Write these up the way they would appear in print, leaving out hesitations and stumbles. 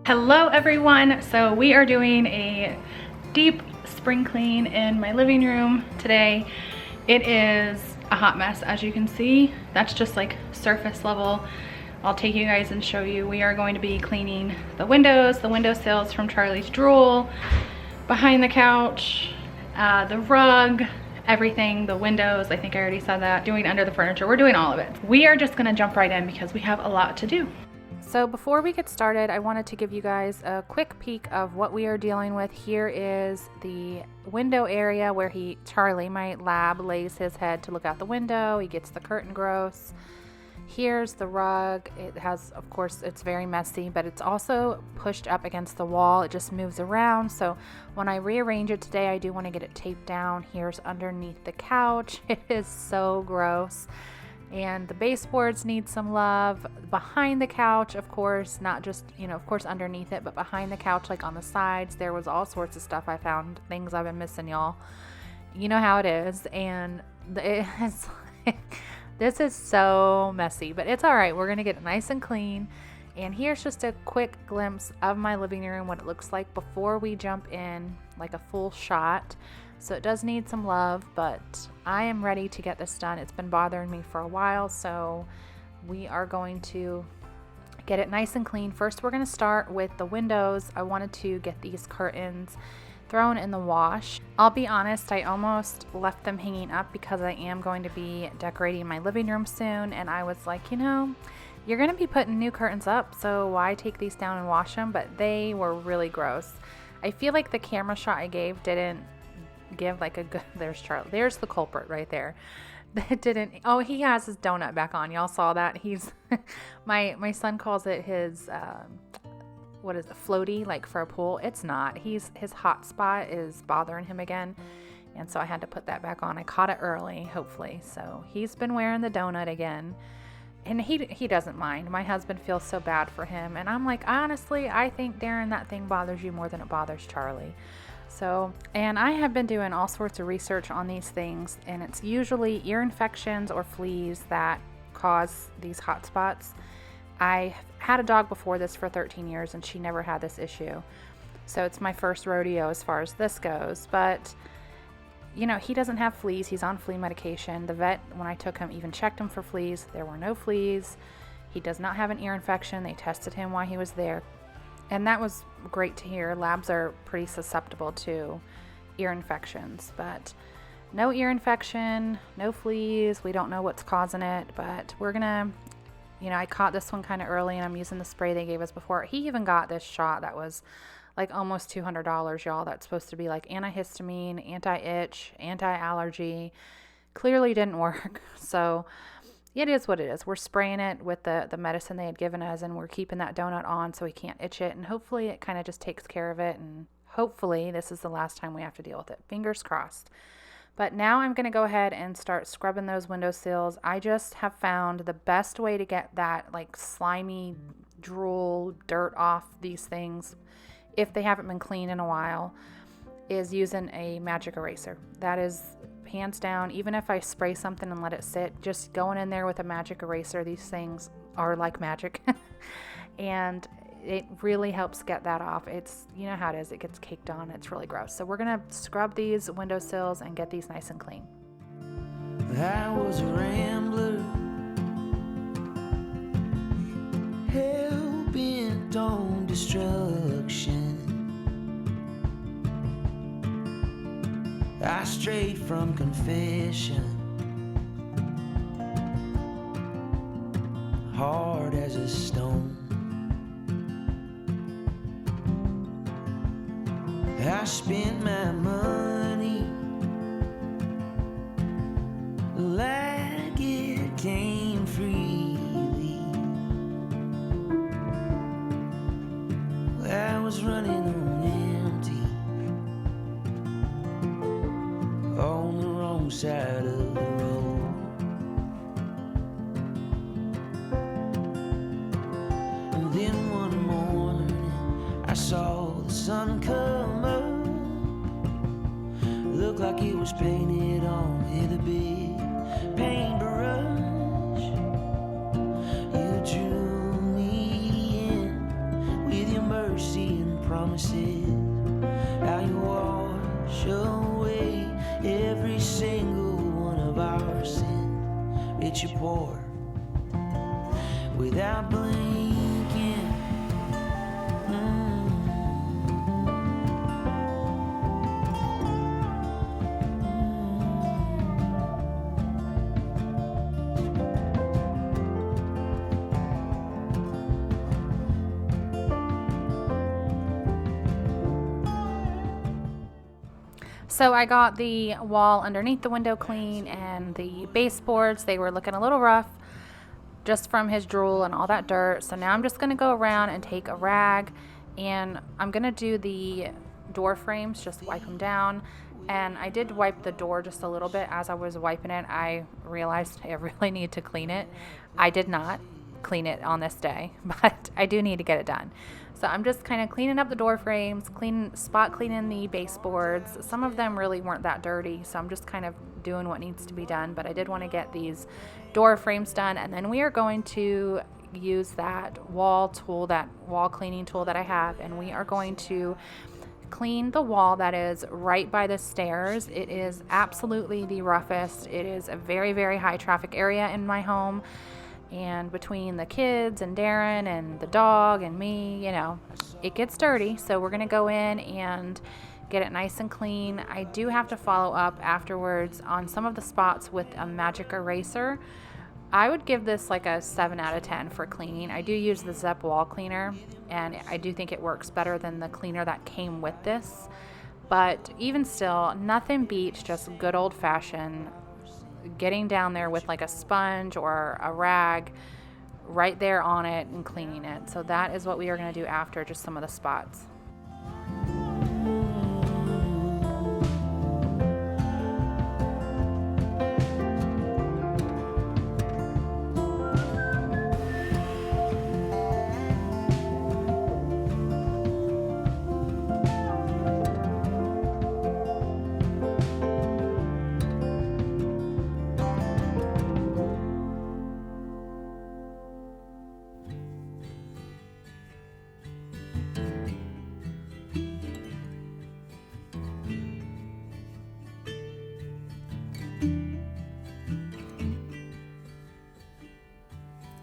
Hello everyone. So we are doing a deep spring clean in my living room today. It is a hot mess, as you can see. That's just like surface level. I'll take you guys and show you. We are going to be cleaning the windowsills from Charlie's drool, behind the couch, the rug, everything, the windows, I think I already said that, doing under the furniture. We're doing all of it. We are just gonna jump right in because we have a lot to do. So before we get started, I wanted to give you guys a quick peek of what we are dealing with. Here is the window area where Charlie, my lab, lays his head to look out the window. He gets the curtain gross. Here's the rug. It has, of course, it's very messy, but it's also pushed up against the wall. It just moves around. So when I rearrange it today, I do want to get it taped down. Here's underneath the couch. It is so gross. And the baseboards need some love. Behind the couch, of course, not just, of course underneath it, but behind the couch, like on the sides, there was all sorts of stuff I found, things I've been missing, y'all. You know how it is. And it's this is so messy, but it's all right. We're going to get it nice and clean. And here's just a quick glimpse of my living room, what it looks like before we jump in, like a full shot. So it does need some love, but I am ready to get this done. It's been bothering me for a while, so we are going to get it nice and clean. First, we're going to start with the windows. I wanted to get these curtains thrown in the wash. I'll be honest, I almost left them hanging up because I am going to be decorating my living room soon, and I was like, you're going to be putting new curtains up, so why take these down and wash them? But they were really gross. I feel like the camera shot I gave didn't give like a good, there's Charlie, there's the culprit right there. That didn't, oh, he has his donut back on. Y'all saw that? He's my son calls it his what is it, floaty, like for a pool. It's not. His hot spot is bothering him again, and so I had to put that back on. I caught it early, hopefully. So he's been wearing the donut again, and he doesn't mind. My husband feels so bad for him, and I'm like, honestly, I think, Darren, that thing bothers you more than it bothers Charlie. So, and I have been doing all sorts of research on these things, and it's usually ear infections or fleas that cause these hot spots. I had a dog before this for 13 years, and she never had this issue. So it's my first rodeo as far as this goes. But, he doesn't have fleas. He's on flea medication. The vet, when I took him, even checked him for fleas. There were no fleas. He does not have an ear infection. They tested him while he was there. And that was great to hear. Labs are pretty susceptible to ear infections, but no ear infection, no fleas. We don't know what's causing it, but we're gonna, I caught this one kind of early, and I'm using the spray they gave us before. He even got this shot that was like almost $200, y'all. That's supposed to be like antihistamine, anti-itch, anti-allergy. Clearly didn't work. So it is what it is. We're spraying it with the medicine they had given us, and we're keeping that donut on so he can't itch it, and hopefully it kind of just takes care of it, and hopefully this is the last time we have to deal with it. Fingers crossed. But now I'm going to go ahead and start scrubbing those windowsills. I just have found the best way to get that like slimy drool dirt off these things, if they haven't been cleaned in a while, is using a magic eraser. That is hands down. Even if I spray something and let it sit, just going in there with a magic eraser, these things are like magic. And it really helps get that off. It's, you know how it is, it gets caked on. It's really gross. So we're gonna scrub these windowsills and get these nice and clean. I was a rambler, hell-bent on destruction. I strayed from confession, hard as a stone. I spent my money like it came freely. I was running on empty, on the wrong side of the road. And then one morning I saw the sun come up. Looked like it was painted on with a big paintbrush. You drew me in with your mercy. mercy and promises. How you wash away every single one of our sins. Rich or poor, without blinking. So I got the wall underneath the window clean, and the baseboards, they were looking a little rough just from his drool and all that dirt. So now I'm just going to go around and take a rag, and I'm going to do the door frames, just wipe them down. And I did wipe the door just a little bit. As I was wiping it, I realized I really need to clean it. I did not clean it on this day, but I do need to get it done. So I'm just kind of cleaning up the door frames, spot cleaning the baseboards. Some of them really weren't that dirty, so I'm just kind of doing what needs to be done. But I did want to get these door frames done, and then we are going to use that wall cleaning tool that I have, and we are going to clean the wall that is right by the stairs. It is absolutely the roughest. It is a very, very high traffic area in my home. And between the kids and Darren and the dog and me, you know, it gets dirty. So we're going to go in and get it nice and clean. I do have to follow up afterwards on some of the spots with a magic eraser. I would give this like a 7 out of 10 for cleaning. I do use the Zep wall cleaner, and I do think it works better than the cleaner that came with this. But even still, nothing beats just good old-fashioned getting down there with like a sponge or a rag right there on it and cleaning it. So that is what we are going to do after, just some of the spots.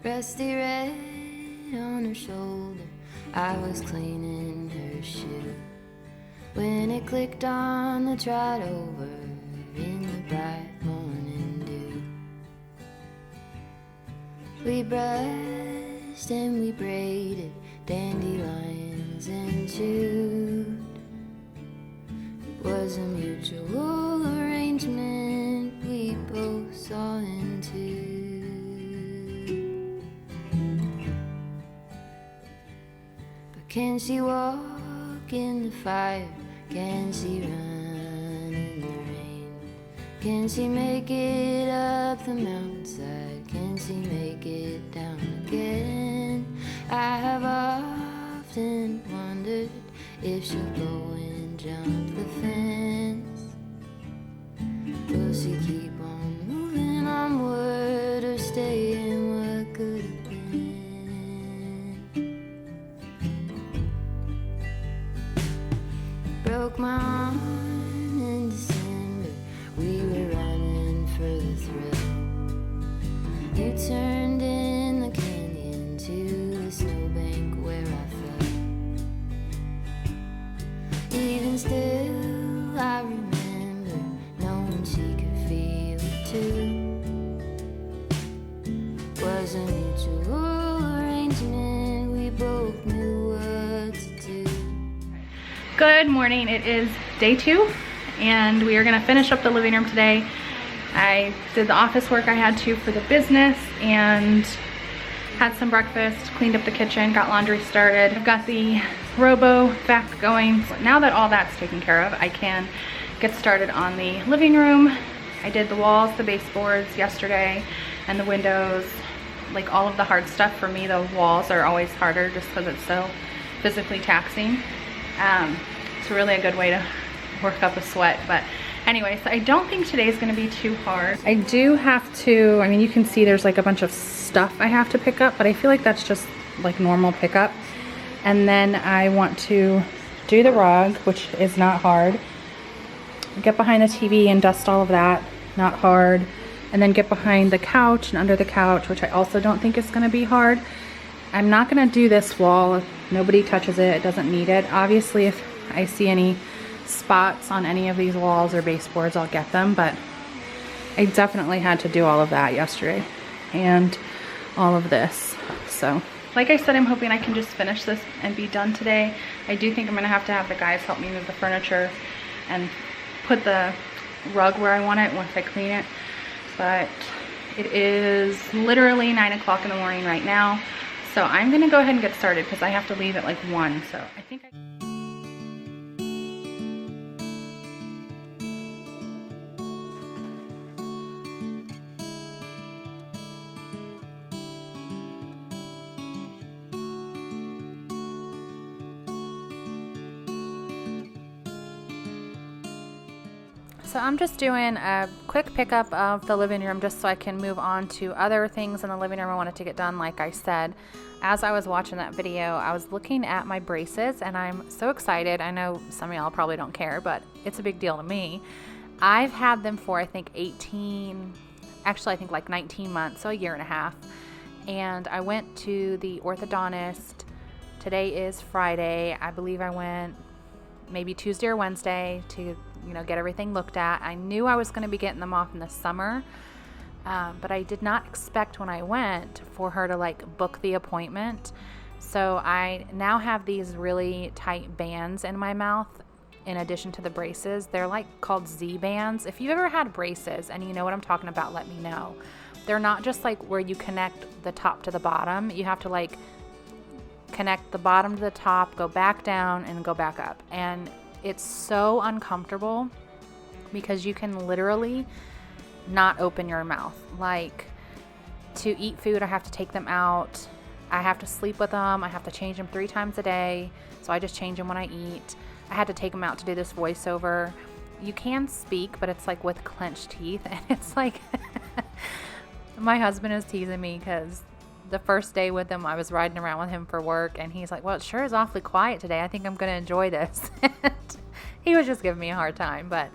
Rusty red on her shoulder, I was cleaning her shoe when it clicked on the trot over in the bright morning dew. We brushed and we braided dandelions and chewed. It was a mutual arrangement we both saw into. Can she walk in the fire? Can she run in the rain? Can she make it up the mountainside? Can she make it down again? I have often wondered if she'll go and jump the fence. Will she keep on moving onward or stay in what could have been? Broke my arm in December, we were running for the thrill. You turned in the canyon to the snowbank where I fell. Even still, I remember knowing she could feel it too. Was a mutual arrangement, we both knew what to do. Good morning. It is day 2, and we are going to finish up the living room today. I did the office work I had to for the business and had some breakfast, cleaned up the kitchen, got laundry started. I've got the robo vac going. So now that all that's taken care of, I can get started on the living room. I did the walls, the baseboards yesterday, and the windows, like all of the hard stuff. For me, the walls are always harder just because it's so physically taxing. It's really a good way to work up a sweat. But anyway, so I don't think today's gonna be too hard. I do have to, I mean, you can see there's like a bunch of stuff I have to pick up, but I feel like that's just like normal pickup. And then I want to do the rug, which is not hard. Get behind the TV and dust all of that, not hard. And then get behind the couch and under the couch, which I also don't think is gonna be hard. I'm not gonna do this wall. If nobody touches it, it doesn't need it. Obviously, if I see any spots on any of these walls or baseboards, I'll get them, but I definitely had to do all of that yesterday and all of this. So, like I said, I'm hoping I can just finish this and be done today. I do think I'm gonna have to have the guys help me move the furniture and put the rug where I want it once I clean it. But it is literally 9 o'clock in the morning right now. So I'm gonna go ahead and get started because I have to leave at like 1. So I think So I'm just doing a quick pickup of the living room just so I can move on to other things in the living room I wanted to get done. Like I said, as I was watching that video, I was looking at my braces and I'm so excited. I know some of y'all probably don't care, but it's a big deal to me. I've had them for I think 19 months, so a year and a half. And I went to the orthodontist. Today is Friday. I believe I went maybe Tuesday or Wednesday to get everything looked at. I knew I was going to be getting them off in the summer, but I did not expect when I went for her to like book the appointment. So I now have these really tight bands in my mouth in addition to the braces. They're like called Z bands. If you've ever had braces and you know what I'm talking about, let me know. They're not just like where you connect the top to the bottom. You have to like connect the bottom to the top, go back down and go back up. And it's so uncomfortable because you can literally not open your mouth. Like to eat food, I have to take them out. I have to sleep with them. I have to change them 3 times a day. So I just change them when I eat. I had to take them out to do this voiceover. You can speak, but it's like with clenched teeth. And it's like, my husband is teasing me because the first day with him, I was riding around with him for work, and he's like, well, it sure is awfully quiet today. I think I'm going to enjoy this. He was just giving me a hard time, but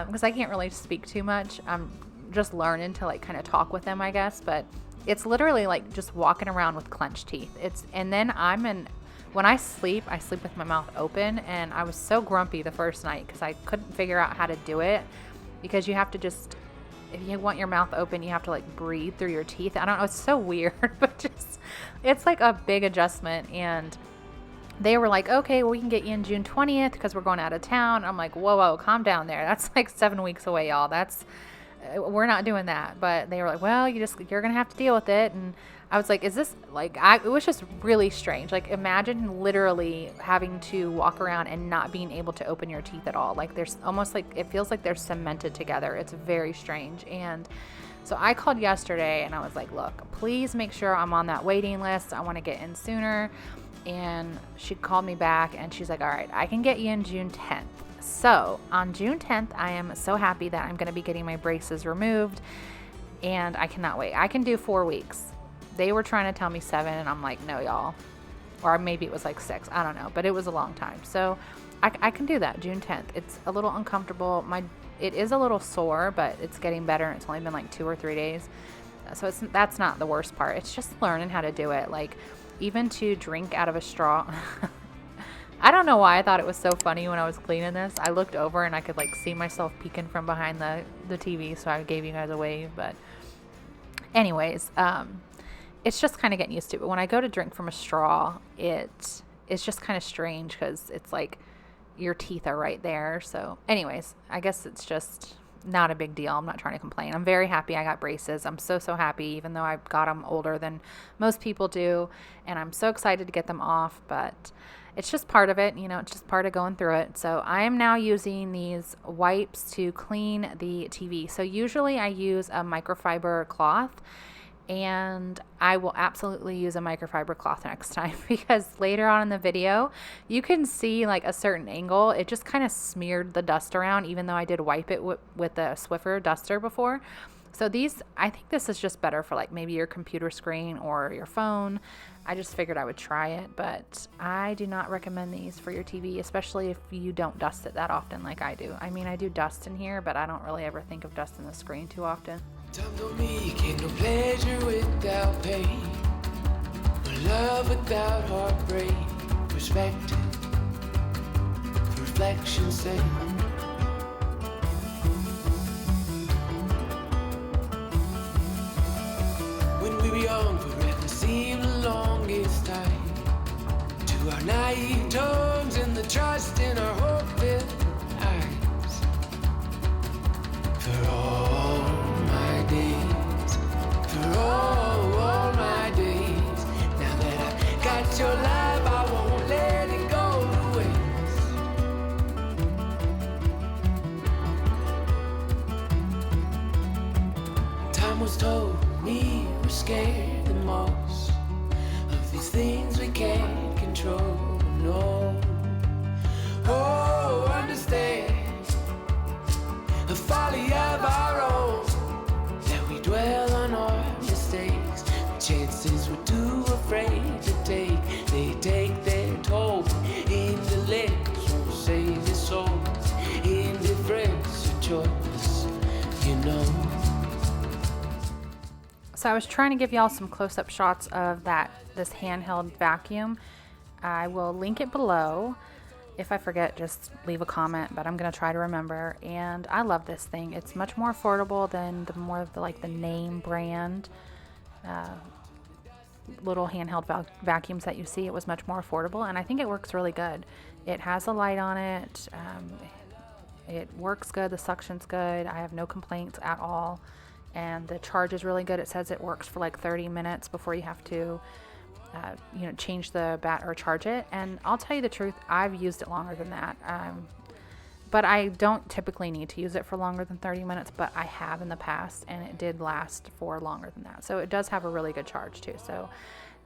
because I can't really speak too much. I'm just learning to like kind of talk with him, I guess, but it's literally like just walking around with clenched teeth. And then when I sleep with my mouth open, and I was so grumpy the first night because I couldn't figure out how to do it, because you have to just, if you want your mouth open, you have to like breathe through your teeth. I don't know, it's so weird, but just, it's like a big adjustment. And they were like, okay, well, we can get you in June 20th because we're going out of town. I'm like, whoa, calm down there. That's like 7 weeks away, y'all. We're not doing that. But they were like, well, you're going to have to deal with it. And I was like, is this like, it was just really strange. Like, imagine literally having to walk around and not being able to open your teeth at all. Like, there's almost like, it feels like they're cemented together. It's very strange. And so I called yesterday and I was like, look, please make sure I'm on that waiting list. I want to get in sooner. And she called me back and she's like, all right, I can get you in June 10th. So on June 10th, I am so happy that I'm going to be getting my braces removed, and I cannot wait. I can do 4 weeks. They were trying to tell me 7, and I'm like, no, y'all. Or maybe it was like 6. I don't know, but it was a long time. So I can do that June 10th. It's a little uncomfortable. It is a little sore, but it's getting better. It's only been like 2 or 3 days. So that's not the worst part. It's just learning how to do it. Like, even to drink out of a straw. I don't know why I thought it was so funny when I was cleaning this. I looked over and I could like see myself peeking from behind the TV, so I gave you guys a wave. But anyways, it's just kind of getting used to it. But when I go to drink from a straw, it's just kind of strange because it's like your teeth are right there. So anyways, I guess it's just not a big deal. I'm not trying to complain. I'm very happy I got braces. I'm so happy, even though I got them older than most people do, and I'm so excited to get them off. But it's just part of it, it's just part of going through it. So I am now using these wipes to clean the TV. So usually I use a microfiber cloth, and I will absolutely use a microfiber cloth next time, because later on in the video, you can see like a certain angle. It just kind of smeared the dust around, even though I did wipe it with the Swiffer duster before. So these, I think this is just better for like maybe your computer screen or your phone. I just figured I would try it, but I do not recommend these for your TV, especially if you don't dust it that often like I do. I mean, I do dust in here, but I don't really ever think of dusting the screen too often. Times on me get no pleasure without pain, no love without heartbreak, perspective, reflection, sake. When we were young, forever seemed the longest time. To our naive tongues and the trust in our hope-filled eyes. For all my days, for all my days. Now that I've got your life, I won't let it go to waste. Time was told me we're scared the most of these things we can't control. No, oh, understand the folly of our own, that we dwell on our mistakes. The chances we're too afraid to take, they take their toll. Indolence won't save your soul. Indifference a choice, you know. So I was trying to give y'all some close-up shots of this handheld vacuum. I will link it below. If I forget, just leave a comment, but I'm going to try to remember. And I love this thing. It's much more affordable than the name brand little handheld vacuums that you see. It was much more affordable, and I think it works really good. It has a light on it. It works good. The suction's good. I have no complaints at all. And the charge is really good. It says it works for like 30 minutes before you have to change the bat or charge it. And I'll tell you the truth, I've used it longer than that. But I don't typically need to use it for longer than 30 minutes, but I have in the past, and it did last for longer than that. So it does have a really good charge too. So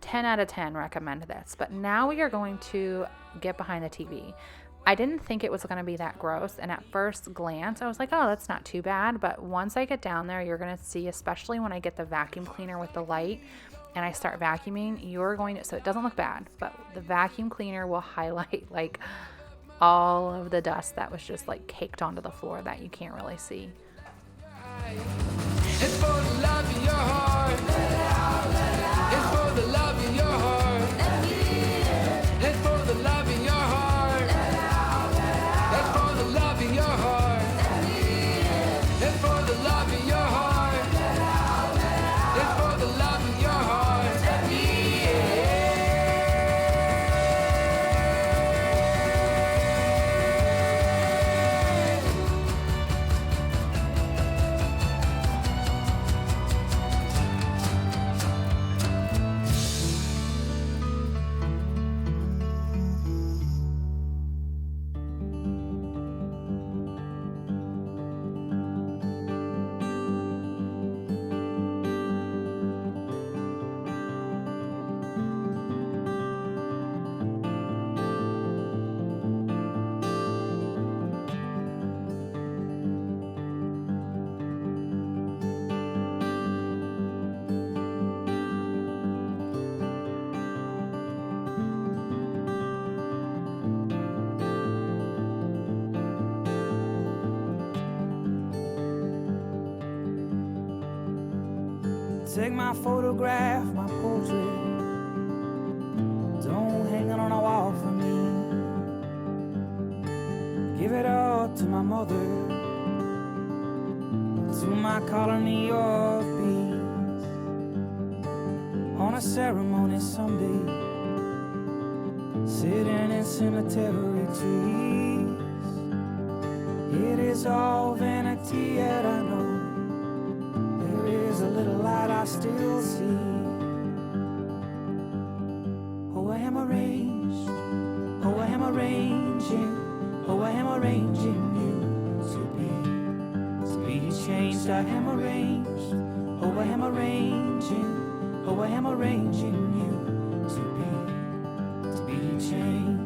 10 out of 10 recommend this. But now we are going to get behind the TV. I didn't think it was going to be that gross, and at first glance I was like, oh, that's not too bad. But once I get down there, you're going to see, especially when I get the vacuum cleaner with the light and I start vacuuming, you're going to, so it doesn't look bad, but the vacuum cleaner will highlight like all of the dust that was just like caked onto the floor that you can't really see. It's for the love in your heart. It's for the love in your heart. It's for the love in your heart. It's for the love in your heart. It's for the love in your heart. It's for the love in your heart. Take my photograph, my portrait. Don't hang it on a wall for me. Give it all to my mother, to my colony of bees. On a ceremony someday, sitting in cemetery trees. It is all vanity, yet I know a little light I still see. Oh, I am arranged. Oh, I am arranging. Oh, I am arranging you to be changed. I am arranged. Oh, I am arranging. Oh, I am arranging you to be changed.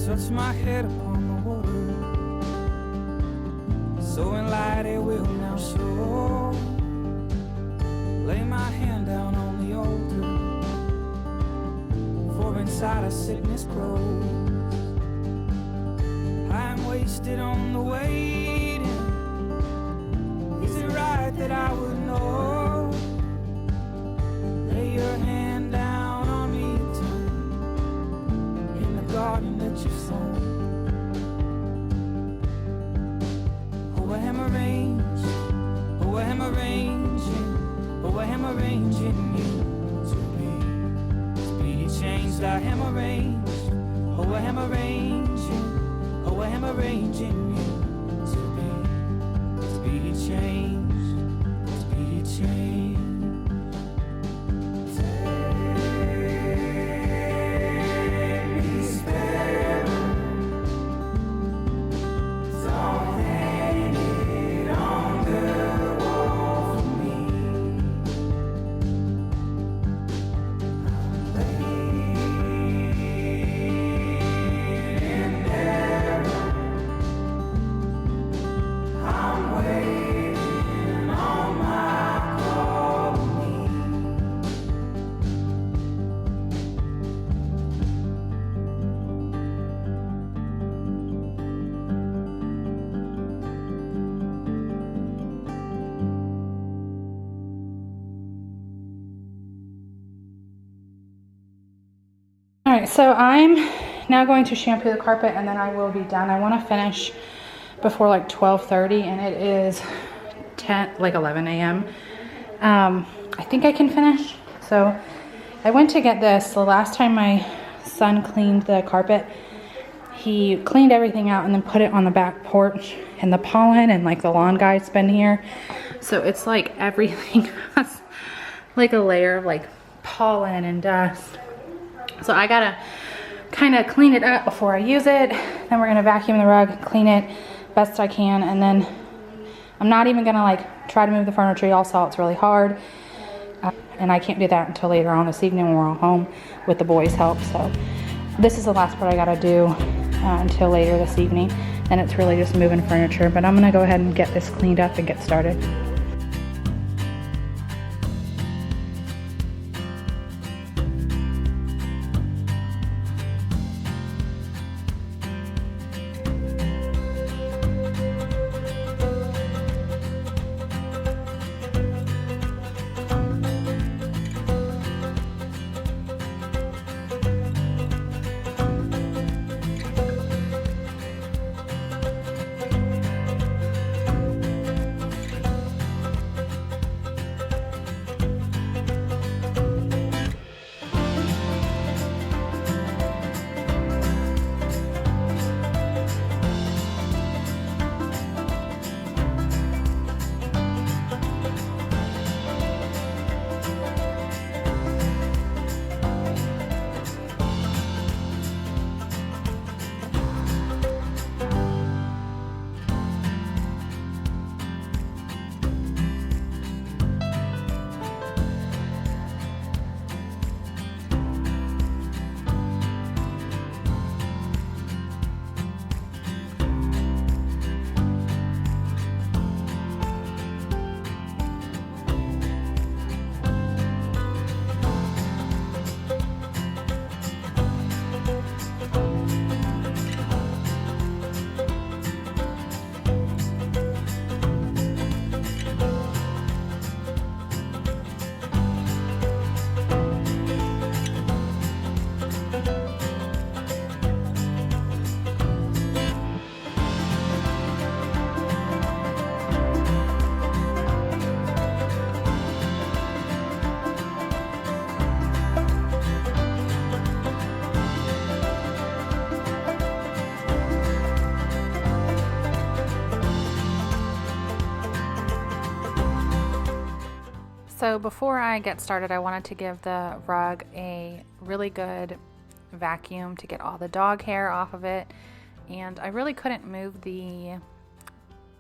touch my head upon the water, so in light it will now show. Lay my hand down on the altar, for inside a sickness grows. I'm wasted on the waiting. Is it right that I would know? Lay your hand down on me, time in the garden that you've sown. Oh, I am arranged. Oh, I am arranging. Oh, I am arranging you to be changed. I am arranged. Oh, I am arranging. Oh, I am arranging you to be changed. To be changed. All right, so I'm now going to shampoo the carpet and then I will be done. I want to finish before like 12:30 and it is 11 a.m. I think I can finish. So I went to get this. The last time my son cleaned the carpet, he cleaned everything out and then put it on the back porch, and the pollen and like the lawn guy's been here. So it's like everything has like a layer of like pollen and dust. So I gotta kind of clean it up before I use it. Then we're gonna vacuum the rug, clean it best I can, and then I'm not even gonna like try to move the furniture. Y'all saw it's really hard, and I can't do that until later on this evening when we're all home with the boys' help. So this is the last part I gotta do until later this evening. Then it's really just moving furniture. But I'm gonna go ahead and get this cleaned up and get started. So before I get started, I wanted to give the rug a really good vacuum to get all the dog hair off of it. And I really couldn't move the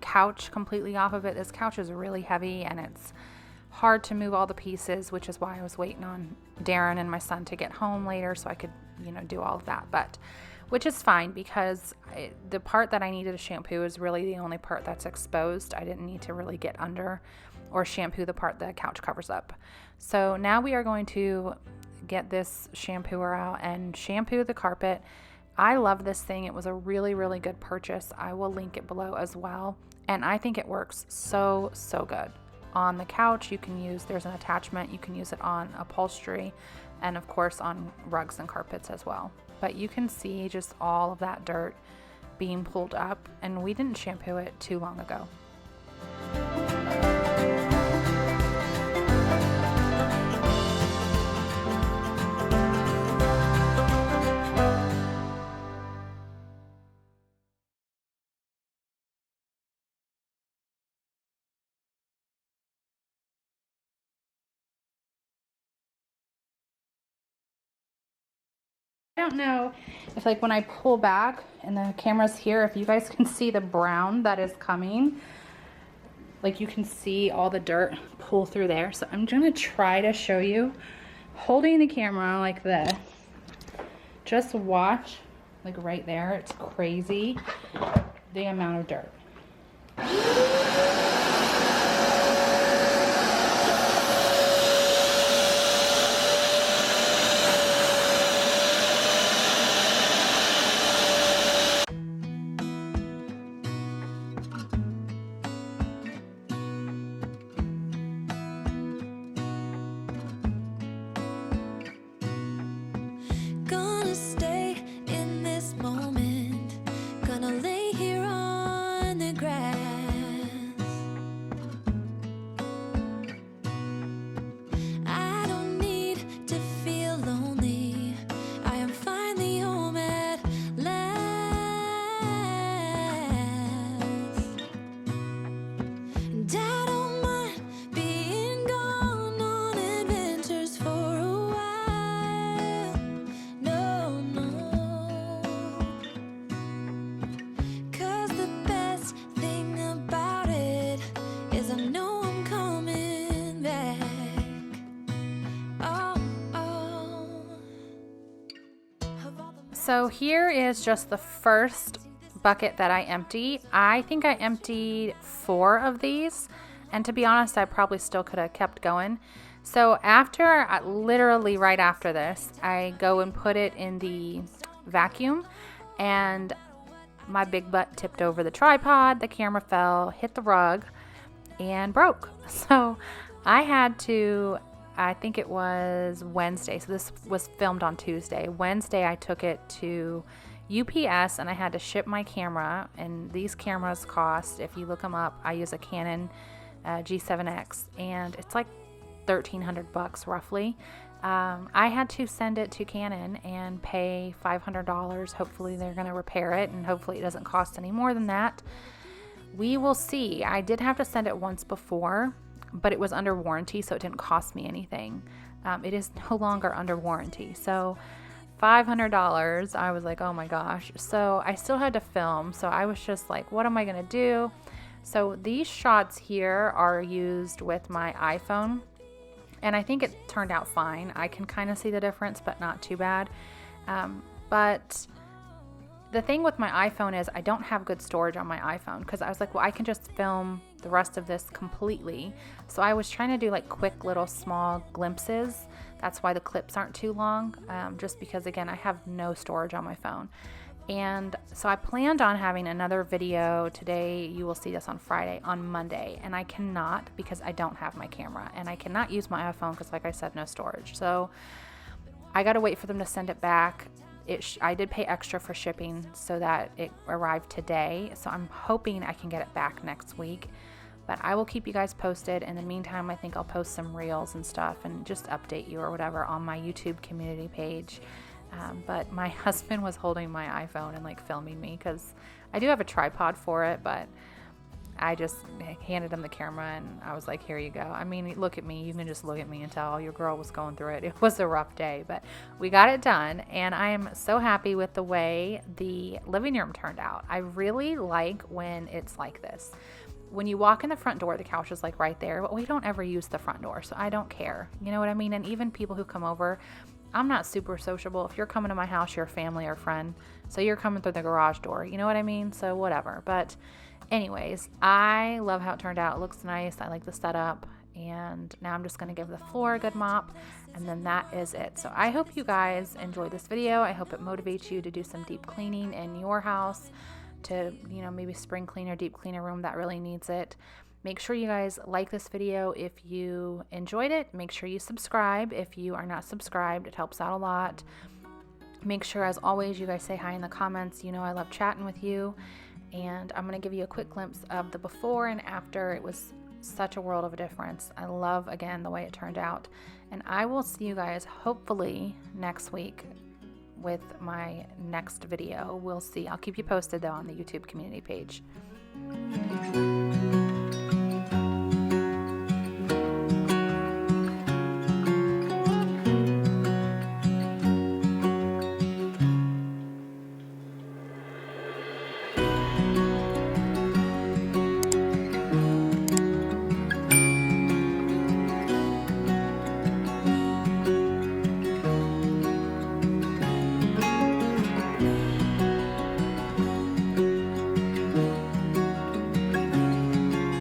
couch completely off of it. This couch is really heavy and it's hard to move all the pieces, which is why I was waiting on Darren and my son to get home later so I could do all of that, but which is fine because the part that I needed to shampoo is really the only part that's exposed. I didn't need to really get under or shampoo the part the couch covers up. So now we are going to get this shampooer out and shampoo the carpet. I love this thing. It was a really, really good purchase. I will link it below as well. And I think it works so good. On the couch, there's an attachment. You can use it on upholstery and of course on rugs and carpets as well. But you can see just all of that dirt being pulled up, and we didn't shampoo it too long ago. I don't know if when I pull back and the camera's here, if you guys can see the brown that is coming. You can see all the dirt pull through there. So I'm gonna try to show you holding the camera like this. Just watch, right there. It's crazy the amount of dirt. So here is just the first bucket that I empty. I think I emptied 4 of these, and to be honest, I probably still could have kept going. So literally right after this, I go and put it in the vacuum, and my big butt tipped over the tripod, the camera fell, hit the rug, and broke. So I think it was Wednesday. So this was filmed on Tuesday. Wednesday, I took it to UPS and I had to ship my camera. And these cameras cost, if you look them up, I use a Canon G7X, and it's like $1,300 roughly. I had to send it to Canon and pay $500. Hopefully they're going to repair it, and hopefully it doesn't cost any more than that. We will see. I did have to send it once before, but it was under warranty, so it didn't cost me anything. It is no longer under warranty. So $500, I was like, oh my gosh. So I still had to film. So I was just like, what am I going to do? So these shots here are used with my iPhone, and I think it turned out fine. I can kind of see the difference, but not too bad. But the thing with my iPhone is I don't have good storage on my iPhone, because I was like, well, I can just film the rest of this completely. So I was trying to do quick little small glimpses. That's why the clips aren't too long, just because, again, I have no storage on my phone. And so I planned on having another video today. You will see this on Friday, on Monday, and I cannot because I don't have my camera, and I cannot use my iPhone because, like I said, no storage. So I got to wait for them to send it back. I did pay extra for shipping so that it arrived today. So I'm hoping I can get it back next week. But I will keep you guys posted. In the meantime, I think I'll post some reels and stuff and just update you or whatever on my YouTube community page. But my husband was holding my iPhone and filming me, because I do have a tripod for it, but I just handed him the camera and I was like, here you go. I mean, look at me. You can just look at me and tell your girl was going through it. It was a rough day, but we got it done. And I am so happy with the way the living room turned out. I really like when it's like this. When you walk in the front door, the couch is right there, but we don't ever use the front door, so I don't care. You know what I mean? And even people who come over, I'm not super sociable. If you're coming to my house, you're a family or friend. So you're coming through the garage door. You know what I mean? So whatever. But anyways, I love how it turned out. It looks nice. I like the setup. And now I'm just going to give the floor a good mop, and then that is it. So I hope you guys enjoyed this video. I hope it motivates you to do some deep cleaning in your house, to, you know, maybe spring clean or deep clean a room that really needs it. Make sure you guys like this video if you enjoyed it. Make sure you subscribe if you are not subscribed. It helps out a lot. Make sure, as always, you guys say hi in the comments. You know I love chatting with you. And I'm going to give you a quick glimpse of the before and after. It was such a world of a difference. I love, again, the way it turned out. And I will see you guys hopefully next week with my next video. We'll see. I'll keep you posted though on the YouTube community page.